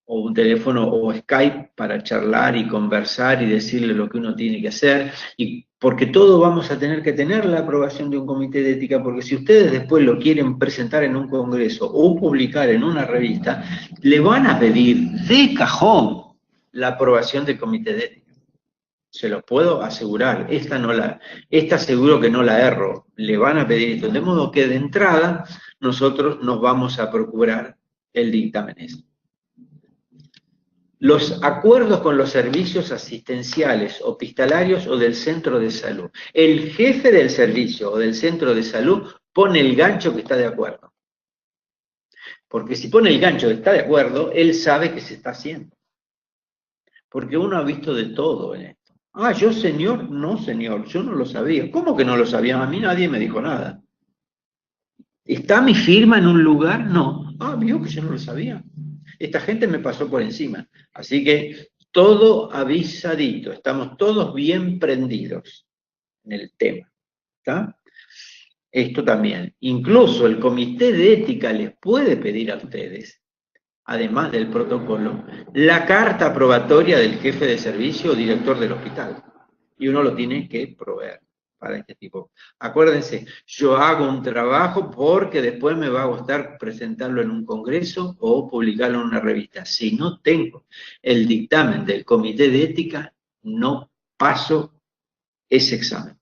O un teléfono o Skype para charlar y conversar y decirle lo que uno tiene que hacer, y porque todo vamos a tener que tener la aprobación de un comité de ética, porque si ustedes después lo quieren presentar en un congreso o publicar en una revista, le van a pedir de cajón la aprobación del comité de ética. Se lo puedo asegurar, esta seguro que no la erro, le van a pedir esto, de modo que de entrada nosotros nos vamos a procurar el dictamen ese. Los acuerdos con los servicios asistenciales, hospitalarios o del centro de salud. El jefe del servicio o del centro de salud pone el gancho que está de acuerdo. Porque si pone el gancho que está de acuerdo, él sabe que se está haciendo. Porque uno ha visto de todo en esto. Ah, yo señor, no señor, yo no lo sabía. ¿Cómo que no lo sabía? A mí nadie me dijo nada. ¿Está mi firma en un lugar? No. Ah, vio que yo no lo sabía. Esta gente me pasó por encima. Así que todo avisadito, estamos todos bien prendidos en el tema. ¿Está? Esto también. Incluso el comité de ética les puede pedir a ustedes, además del protocolo, la carta aprobatoria del jefe de servicio o director del hospital. Y uno lo tiene que proveer para este tipo. Acuérdense, yo hago un trabajo porque después me va a costar presentarlo en un congreso o publicarlo en una revista. Si no tengo el dictamen del comité de ética, no paso ese examen.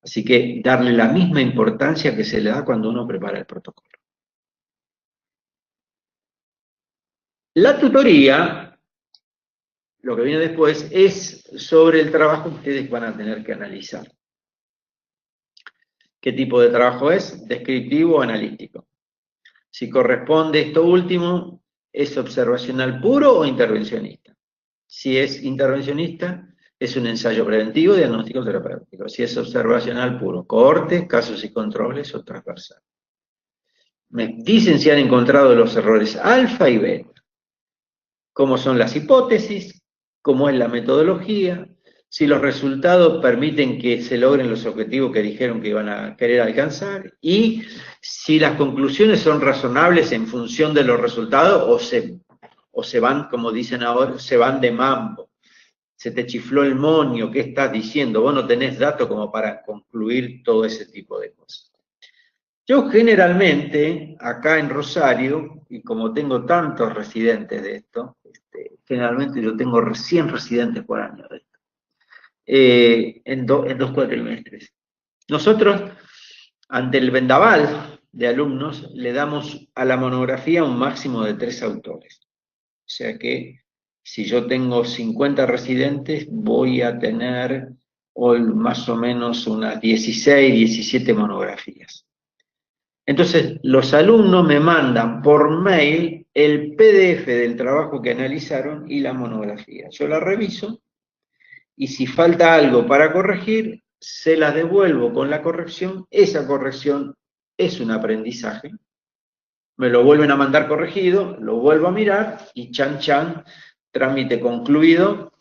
Así que darle la misma importancia que se le da cuando uno prepara el protocolo. La tutoría, lo que viene después, es sobre el trabajo que ustedes van a tener que analizar. ¿Qué tipo de trabajo es? Descriptivo o analítico. Si corresponde esto último, ¿es observacional puro o intervencionista? Si es intervencionista, es un ensayo preventivo, diagnóstico terapéutico. Si es observacional puro, cohortes, casos y controles o transversal. Me dicen si han encontrado los errores alfa y beta. Cómo son las hipótesis, cómo es la metodología, si los resultados permiten que se logren los objetivos que dijeron que iban a querer alcanzar, y si las conclusiones son razonables en función de los resultados o se van, como dicen ahora, se van de mambo. Se te chifló el moño, ¿qué estás diciendo? Vos no tenés datos como para concluir todo ese tipo de cosas. Yo generalmente, acá en Rosario, y como tengo tantos residentes de esto, generalmente yo tengo 100 residentes por año de esto, en dos cuatrimestres. Nosotros, ante el vendaval de alumnos, le damos a la monografía un máximo de 3 autores. O sea que, si yo tengo 50 residentes, voy a tener hoy más o menos unas 16, 17 monografías. Entonces, los alumnos me mandan por mail el PDF del trabajo que analizaron y la monografía. Yo la reviso y si falta algo para corregir, se las devuelvo con la corrección, esa corrección es un aprendizaje, me lo vuelven a mandar corregido, lo vuelvo a mirar y chan chan, trámite concluido,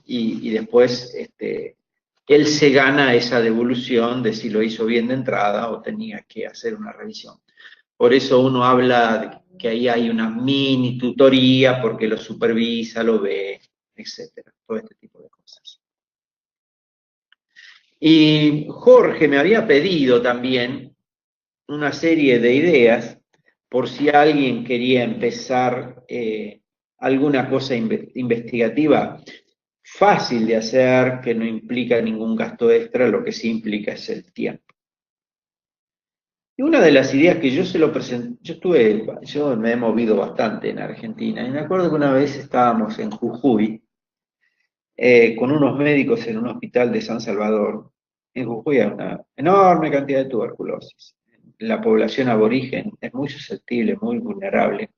y después él se gana esa devolución de si lo hizo bien de entrada o tenía que hacer una revisión. Por eso uno habla de que ahí hay una mini tutoría porque lo supervisa, lo ve, etcétera, todo este tipo de cosas. Y Jorge me había pedido también una serie de ideas por si alguien quería empezar alguna cosa investigativa fácil de hacer, que no implica ningún gasto extra, lo que sí implica es el tiempo. Y una de las ideas que yo se lo presenté, yo me he movido bastante en Argentina, y me acuerdo que una vez estábamos en Jujuy, con unos médicos en un hospital de San Salvador. En Jujuy hay una enorme cantidad de tuberculosis. La población aborigen es muy susceptible, muy vulnerable.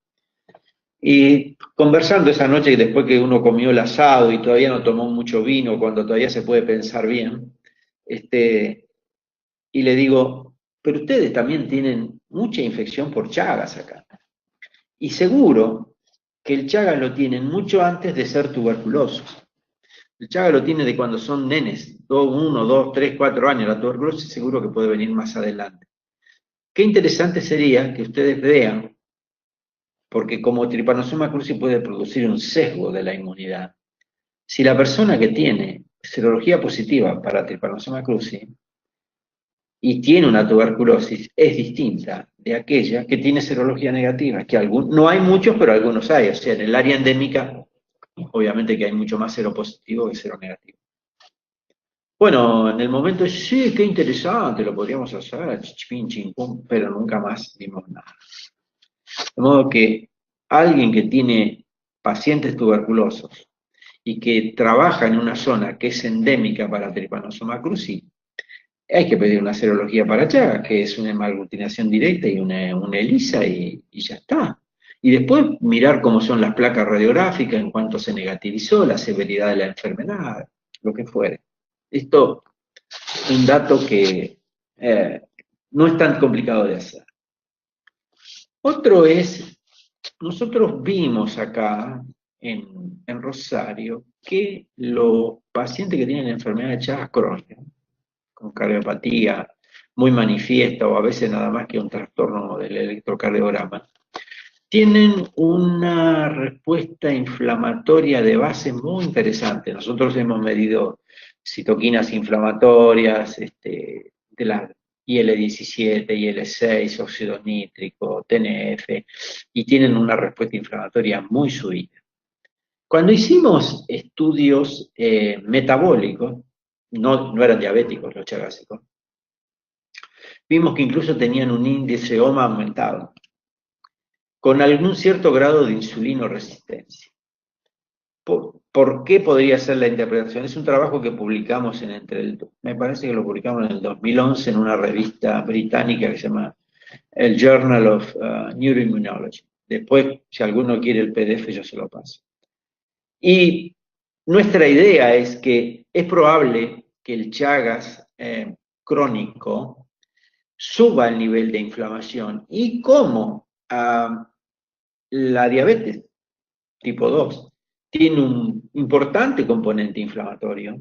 Y conversando esa noche, después que uno comió el asado y todavía no tomó mucho vino, cuando todavía se puede pensar bien, y le digo, pero ustedes también tienen mucha infección por Chagas acá. Y seguro que el Chagas lo tienen mucho antes de ser tuberculosos. El Chagas lo tiene de cuando son nenes, 1, 2, 3, 4 años. La tuberculosis seguro que puede venir más adelante. Qué interesante sería que ustedes vean, porque como Trypanosoma cruzi puede producir un sesgo de la inmunidad. Si la persona que tiene serología positiva para Trypanosoma cruzi y tiene una tuberculosis es distinta de aquella que tiene serología negativa, que no hay muchos, pero algunos hay. O sea, en el área endémica, obviamente que hay mucho más seropositivo que seronegativo. Bueno, en el momento, sí, qué interesante, lo podríamos hacer, chichipín, chimpum, pero nunca más vimos nada. De modo que alguien que tiene pacientes tuberculosos y que trabaja en una zona que es endémica para Trypanosoma cruzi, hay que pedir una serología para Chagas, que es una hemaglutinación directa y una ELISA y ya está. Y después mirar cómo son las placas radiográficas, en cuánto se negativizó, la severidad de la enfermedad, lo que fuere. Esto es un dato que no es tan complicado de hacer. Otro es, nosotros vimos acá en Rosario que los pacientes que tienen enfermedad de Chagas crónica, con cardiopatía muy manifiesta o a veces nada más que un trastorno del electrocardiograma, tienen una respuesta inflamatoria de base muy interesante. Nosotros hemos medido citoquinas inflamatorias, de la IL-17, IL-6, óxido nítrico, TNF, y tienen una respuesta inflamatoria muy subida. Cuando hicimos estudios metabólicos, no eran diabéticos los chagásicos, vimos que incluso tenían un índice OMA aumentado, con algún cierto grado de insulinoresistencia. ¿Por qué podría ser la interpretación? Es un trabajo que publicamos me parece que lo publicamos en el 2011 en una revista británica que se llama el Journal of Neuroimmunology. Después, si alguno quiere el PDF, yo se lo paso. Y nuestra idea es que es probable que el Chagas crónico suba el nivel de inflamación y como la diabetes tipo 2 tiene un importante componente inflamatorio,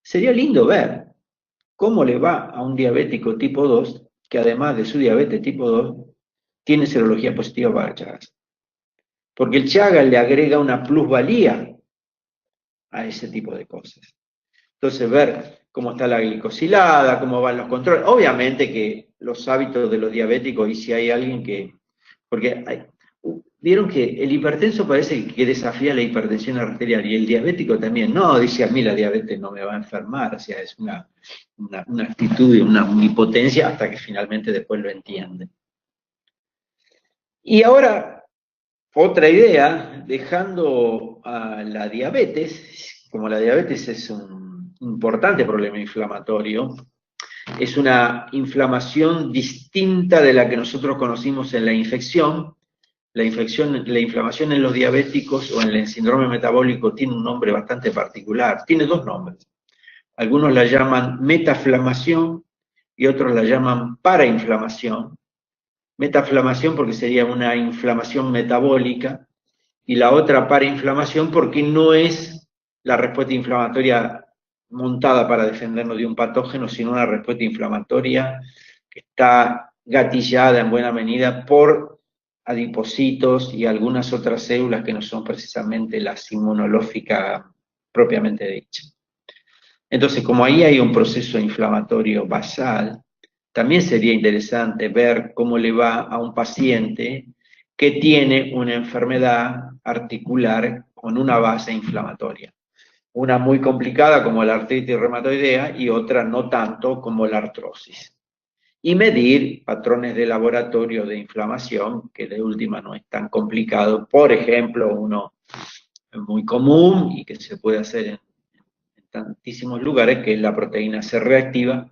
sería lindo ver cómo le va a un diabético tipo 2 que además de su diabetes tipo 2 tiene serología positiva para Chagas. Porque el Chagas le agrega una plusvalía a ese tipo de cosas. Entonces, ver cómo está la glicosilada, cómo van los controles. Obviamente que los hábitos de los diabéticos, y si hay alguien que... Porque vieron que el hipertenso parece que desafía la hipertensión arterial, y el diabético también. No, dice, a mí la diabetes no me va a enfermar, o sea, es una actitud y una omnipotencia hasta que finalmente después lo entiende. Y ahora, otra idea, dejando a la diabetes, como la diabetes es un importante problema inflamatorio, es una inflamación distinta de la que nosotros conocimos en la infección. La inflamación en los diabéticos o en el síndrome metabólico tiene un nombre bastante particular, tiene dos nombres. Algunos la llaman metaflamación y otros la llaman parainflamación. Metaflamación porque sería una inflamación metabólica y la otra parainflamación porque no es la respuesta inflamatoria montada para defendernos de un patógeno, sino una respuesta inflamatoria que está gatillada en buena medida por adipocitos y algunas otras células que no son precisamente las inmunológicas propiamente dichas. Entonces, como ahí hay un proceso inflamatorio basal, también sería interesante ver cómo le va a un paciente que tiene una enfermedad articular con una base inflamatoria. Una muy complicada como la artritis reumatoidea y otra no tanto como la artrosis. Y medir patrones de laboratorio de inflamación, que de última no es tan complicado. Por ejemplo, uno muy común y que se puede hacer en tantísimos lugares, que es la proteína C reactiva,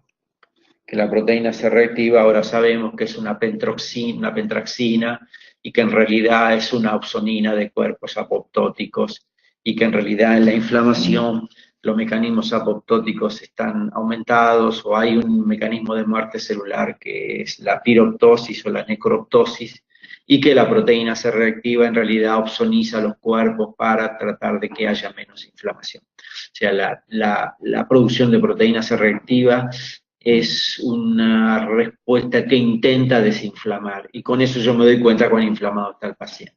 que la proteína C reactiva ahora sabemos que es una pentraxina y que en realidad es una opsonina de cuerpos apoptóticos y que en realidad en la inflamación los mecanismos apoptóticos están aumentados o hay un mecanismo de muerte celular que es la piroptosis o la necroptosis y que la proteína C reactiva en realidad opsoniza los cuerpos para tratar de que haya menos inflamación. O sea, la producción de proteína C reactiva es una respuesta que intenta desinflamar y con eso yo me doy cuenta cuán inflamado está el paciente.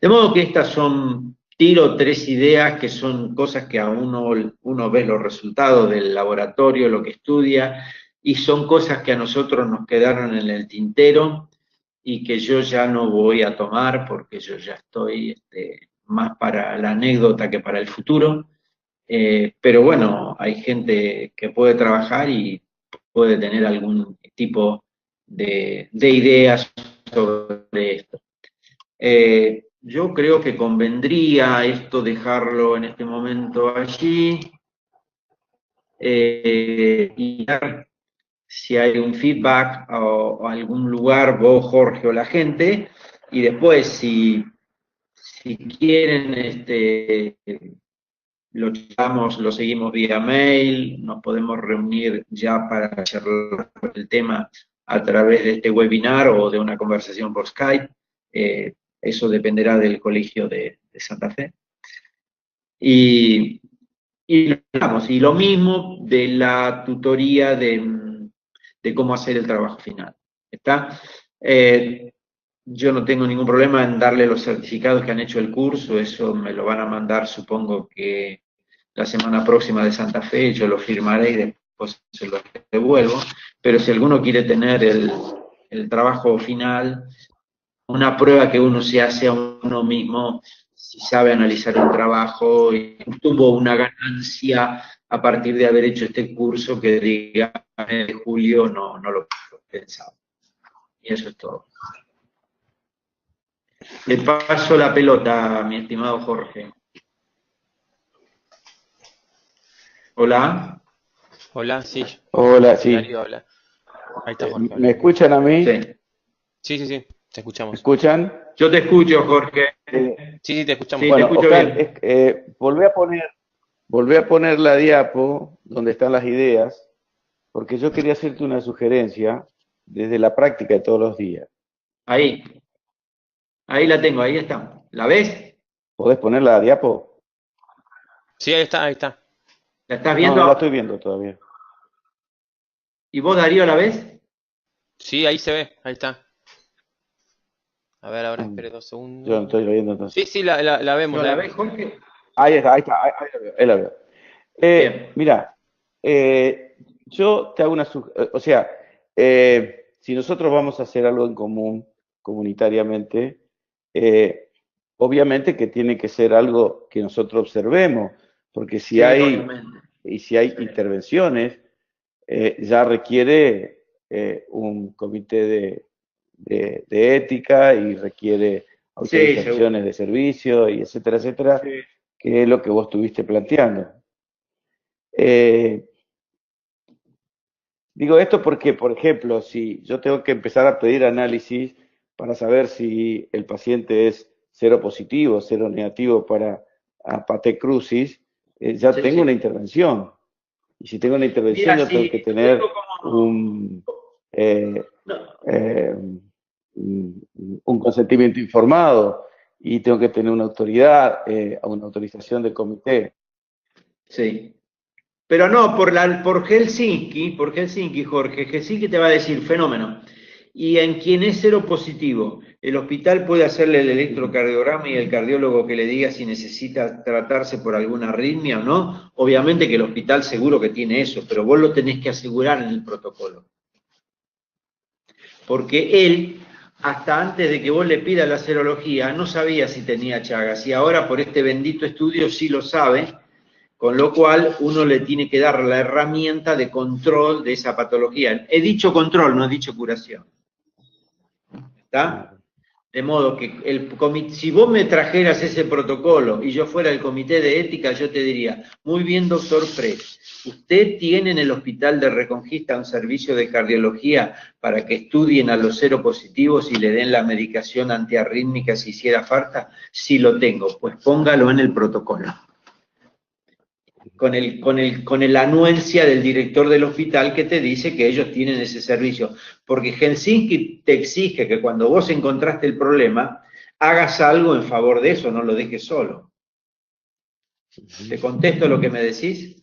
De modo que estas son, tiro tres ideas que son cosas que a uno ve los resultados del laboratorio, lo que estudia, y son cosas que a nosotros nos quedaron en el tintero y que yo ya no voy a tomar porque yo ya estoy más para la anécdota que para el futuro. Pero bueno, hay gente que puede trabajar y puede tener algún tipo de ideas sobre esto. Yo creo que convendría esto dejarlo en este momento allí y ver si hay un feedback o algún lugar, vos, Jorge, o la gente, y después si quieren lo charlamos, lo seguimos vía mail, nos podemos reunir ya para charlar el tema a través de este webinar o de una conversación por Skype. Eso dependerá del Colegio de Santa Fe. Y lo mismo de la tutoría de cómo hacer el trabajo final. ¿Está? Yo no tengo ningún problema en darle los certificados que han hecho el curso, eso me lo van a mandar, supongo que la semana próxima de Santa Fe, yo lo firmaré y después se lo devuelvo, pero si alguno quiere tener el trabajo final, una prueba que uno se hace a uno mismo, si sabe analizar un trabajo y tuvo una ganancia a partir de haber hecho este curso que diga en julio no lo pensaba. Y eso es todo. Le paso la pelota, mi estimado Jorge. Hola. Hola, sí. Hola, sí. Darío habla. Ahí está Jorge. ¿Me escuchan a mí? Sí. Sí, te ¿Me escuchamos. escuchan? Yo te escucho, Jorge. Sí, te escuchamos. Sí, Bueno, te escucho Oscar, bien. volví a poner la diapo donde están las ideas, porque yo quería hacerte una sugerencia desde la práctica de todos los días. Ahí la tengo, ahí está. ¿La ves? ¿Podés poner la diapo? Sí, ahí está. ¿La estás No, viendo? no la estoy viendo todavía. ¿Y vos, Darío, la ves? Sí, ahí se ve, ahí está. A ver, ahora espere 2 segundos. Yo no estoy viendo entonces. Sí, la vemos. ¿No la ves, Jorge? Ahí está, ahí la veo. Bien. Mira, yo te hago una o sea, si nosotros vamos a hacer algo en común, comunitariamente, obviamente que tiene que ser algo que nosotros observemos, porque si Sí, hay obviamente. Sí. intervenciones, ya requiere un comité de ética y requiere Sí, seguro. autorizaciones de servicio y etcétera, Sí. que es lo que vos estuviste planteando. Digo esto porque, por ejemplo, si yo tengo que empezar a pedir análisis para saber si el paciente es cero positivo, cero negativo para Patek Crucis, ya tengo una intervención. Y si tengo una intervención, Mira, yo tengo si que tener tengo como... un, eh, no, eh, un consentimiento informado y tengo que tener una autoridad, una autorización del comité. sí. Pero no, por Helsinki, Jorge, Helsinki te va a decir, fenómeno. Y en quien es cero positivo, el hospital puede hacerle el electrocardiograma y el cardiólogo que le diga si necesita tratarse por alguna arritmia o no. Obviamente que el hospital seguro que tiene eso, pero vos lo tenés que asegurar en el protocolo. Porque él, hasta antes de que vos le pidas la serología, no sabía si tenía Chagas. Y ahora por este bendito estudio sí lo sabe. Con lo cual, uno le tiene que dar la herramienta de control de esa patología. He dicho control, no he dicho curación. ¿Está? De modo que si vos me trajeras ese protocolo y yo fuera el comité de ética, yo te diría, muy bien, doctor Press, usted tiene en el hospital de Reconquista un servicio de cardiología para que estudien a los seropositivos y le den la medicación antiarrítmica si hiciera falta. Sí lo tengo, pues póngalo en el protocolo. Con la anuencia del director del hospital que te dice que ellos tienen ese servicio. Porque Helsinki te exige que cuando vos encontraste el problema, hagas algo en favor de eso, no lo dejes solo. ¿Te contesto lo que me decís?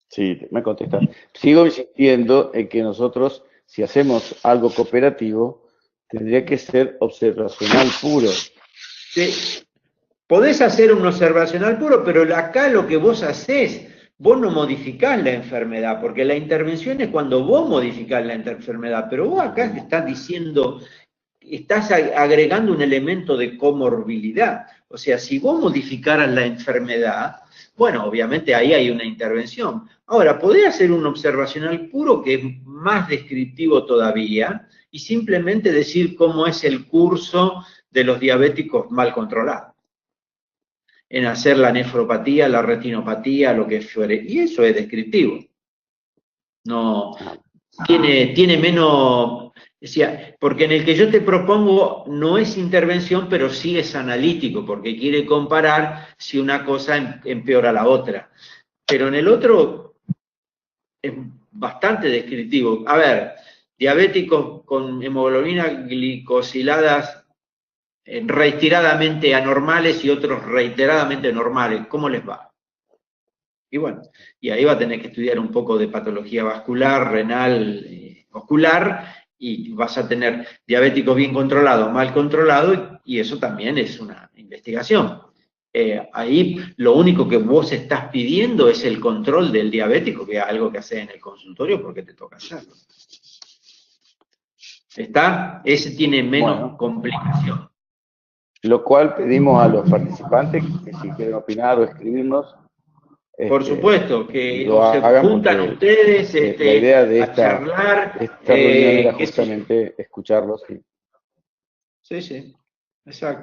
Sí, me contesta. Sigo insistiendo en que nosotros, si hacemos algo cooperativo, tendría que ser observacional puro. Sí. Podés hacer un observacional puro, pero acá lo que vos hacés, vos no modificás la enfermedad, porque la intervención es cuando vos modificás la enfermedad, pero vos acá te estás diciendo, estás agregando un elemento de comorbilidad. O sea, si vos modificaras la enfermedad, bueno, obviamente ahí hay una intervención. Ahora, podés hacer un observacional puro que es más descriptivo todavía y simplemente decir cómo es el curso de los diabéticos mal controlados en hacer la nefropatía, la retinopatía, lo que fuere. Y eso es descriptivo. No, tiene menos, decía, porque en el que yo te propongo no es intervención, pero sí es analítico, porque quiere comparar si una cosa empeora la otra. Pero en el otro es bastante descriptivo. A ver, diabéticos con hemoglobina glicosiladas reiteradamente anormales y otros reiteradamente normales, ¿cómo les va? Y bueno, y ahí va a tener que estudiar un poco de patología vascular, renal, ocular, y vas a tener diabéticos bien controlados, mal controlados, y eso también es una investigación. Ahí lo único que vos estás pidiendo es el control del diabético, que es algo que haces en el consultorio porque te toca hacerlo. ¿Está? Ese tiene menos complicación. Lo cual pedimos a los participantes que si quieren opinar o escribirnos, por supuesto, que lo se hagan, juntan ustedes la idea de a charlar. esta reunión era justamente escucharlos. Sí, sí, exacto.